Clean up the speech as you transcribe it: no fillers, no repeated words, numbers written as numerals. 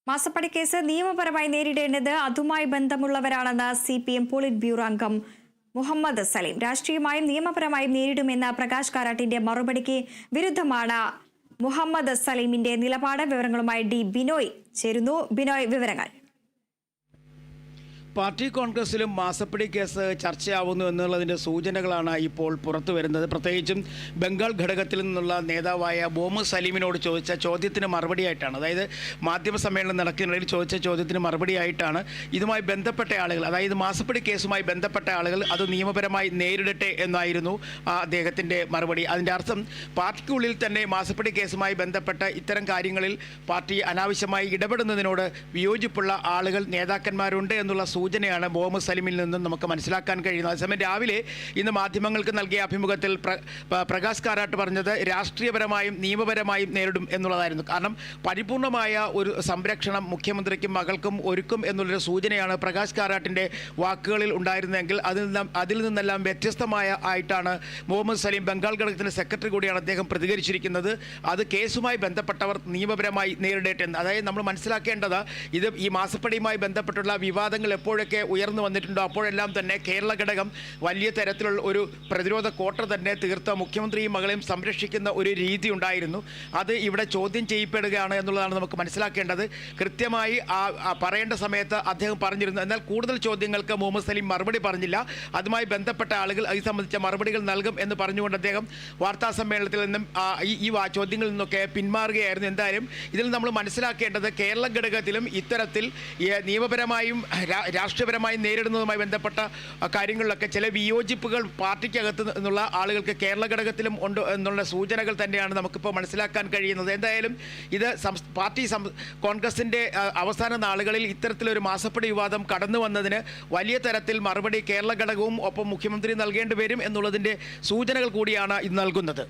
മാസപ്പടി കേസ് നിയമപരമായി നേരിടേണ്ടത് അതുമായി ബന്ധമുള്ളവരാണെന്ന് CPM പോളിറ്റ് ബ്യൂറോ അംഗം മുഹമ്മദ് സലീം. രാഷ്ട്രീയമായും നിയമപരമായും നേരിടുമെന്ന പ്രകാശ് കാരാട്ടിന്റെ മറുപടിക്ക് വിരുദ്ധമാണ് മുഹമ്മദ് സലീമിന്റെ നിലപാട്. വിവരങ്ങളുമായി ബിനോയ് ചേരുന്നു. ബിനോയ്, വിവരങ്ങൾ. പാർട്ടി കോൺഗ്രസിലും മാസപ്പടി കേസ് ചർച്ചയാവുന്നു എന്നുള്ളതിൻ്റെ സൂചനകളാണ് ഇപ്പോൾ പുറത്തു വരുന്നത്. പ്രത്യേകിച്ചും ബംഗാൾ ഘടകത്തിൽ നിന്നുള്ള നേതാവായ മുഹമ്മദ് സലീമിനോട് ചോദിച്ച ചോദ്യത്തിന് മറുപടിയായിട്ടാണ്, അതായത് മാധ്യമ സമ്മേളനം നടക്കുന്നതിനിടയിൽ ചോദിച്ച ചോദ്യത്തിന് മറുപടിയായിട്ടാണ് ഇതുമായി ബന്ധപ്പെട്ട ആളുകൾ, അതായത് മാസപ്പടി കേസുമായി ബന്ധപ്പെട്ട ആളുകൾ അത് നിയമപരമായി നേരിടട്ടെ എന്നായിരുന്നു അദ്ദേഹത്തിൻ്റെ മറുപടി. അതിൻ്റെ അർത്ഥം പാർട്ടിക്കുള്ളിൽ തന്നെ മാസപ്പടി കേസുമായി ബന്ധപ്പെട്ട ഇത്തരം കാര്യങ്ങളിൽ പാർട്ടി അനാവശ്യമായി ഇടപെടുന്നതിനോട് വിയോജിപ്പുള്ള ആളുകൾ, നേതാക്കന്മാരുണ്ട് എന്നുള്ള സൂചനയാണ് മുഹമ്മദ് സലീമിൽ നിന്നും നമുക്ക് മനസ്സിലാക്കാൻ കഴിയുന്നത്. അതേസമയം രാവിലെ ഇന്ന് മാധ്യമങ്ങൾക്ക് നൽകിയ അഭിമുഖത്തിൽ പ്രകാശ് കാരാട്ട് പറഞ്ഞത് രാഷ്ട്രീയപരമായും നിയമപരമായും നേരിടും എന്നുള്ളതായിരുന്നു. കാരണം പരിപൂർണമായ ഒരു സംരക്ഷണം മുഖ്യമന്ത്രിക്കും മകൾക്കും ഒരുക്കും എന്നുള്ളൊരു സൂചനയാണ് പ്രകാശ് കാരാട്ടിൻ്റെ വാക്കുകളിൽ ഉണ്ടായിരുന്നെങ്കിൽ അതിൽ നിന്നെല്ലാം വ്യത്യസ്തമായ ആയിട്ടാണ് മുഹമ്മദ് സലീം, ബംഗാൾ ഘടകത്തിൻ്റെ സെക്രട്ടറി കൂടിയാണ് അദ്ദേഹം, പ്രതികരിച്ചിരിക്കുന്നത്. അത് കേസുമായി ബന്ധപ്പെട്ടവർ നിയമപരമായി നേരിടട്ടെ എന്ന്. അതായത് നമ്മൾ മനസ്സിലാക്കേണ്ടത് ഇത് ഈ മാസപ്പടിയുമായി ബന്ധപ്പെട്ടുള്ള വിവാദങ്ങൾ എപ്പോഴൊക്കെ ഉയർന്നു വന്നിട്ടുണ്ടോ അപ്പോഴെല്ലാം തന്നെ കേരള ഘടകം വലിയ തരത്തിലുള്ള ഒരു പ്രതിരോധ കോട്ട തന്നെ തീർത്ത മുഖ്യമന്ത്രിയും മകളെയും സംരക്ഷിക്കുന്ന ഒരു രീതി ഉണ്ടായിരുന്നു. അത് ഇവിടെ ചോദ്യം ചെയ്യപ്പെടുകയാണ് എന്നുള്ളതാണ് നമുക്ക് മനസ്സിലാക്കേണ്ടത്. കൃത്യമായി പറയേണ്ട സമയത്ത് അദ്ദേഹം പറഞ്ഞിരുന്നു. എന്നാൽ കൂടുതൽ ചോദ്യങ്ങൾക്ക് മുഹമ്മദ് സലീം മറുപടി പറഞ്ഞില്ല. അതുമായി ബന്ധപ്പെട്ട ആളുകൾ ഇത് സംബന്ധിച്ച മറുപടികൾ നൽകും എന്ന് പറഞ്ഞുകൊണ്ട് അദ്ദേഹം വാർത്താ സമ്മേളനത്തിൽ നിന്നും ഈ ചോദ്യങ്ങളിൽ നിന്നൊക്കെ പിന്മാറുകയായിരുന്നു. എന്തായാലും ഇതിൽ നമ്മൾ മനസ്സിലാക്കേണ്ടത് കേരള ഘടകത്തിലും ഇത്തരത്തിൽ നിയമപരമായും രാഷ്ട്രീയപരമായി നേരിടുന്നതുമായി ബന്ധപ്പെട്ട കാര്യങ്ങളിലൊക്കെ ചില വിയോജിപ്പുകൾ പാർട്ടിക്കകത്ത് നിന്നുള്ള ആളുകൾക്ക് കേരള ഘടകത്തിലും ഉണ്ട് എന്നുള്ള സൂചനകൾ തന്നെയാണ് നമുക്കിപ്പോൾ മനസ്സിലാക്കാൻ കഴിയുന്നത്. എന്തായാലും ഇത് പാർട്ടി കോൺഗ്രസിൻ്റെ അവസാന നാളുകളിൽ ഇത്തരത്തിലൊരു മാസപ്പടി വിവാദം കടന്നു വന്നതിന് വലിയ തരത്തിൽ മറുപടി കേരള ഘടകവും ഒപ്പം മുഖ്യമന്ത്രി നൽകേണ്ടി വരും എന്നുള്ളതിൻ്റെ സൂചനകൾ കൂടിയാണ് ഇത് നൽകുന്നത്.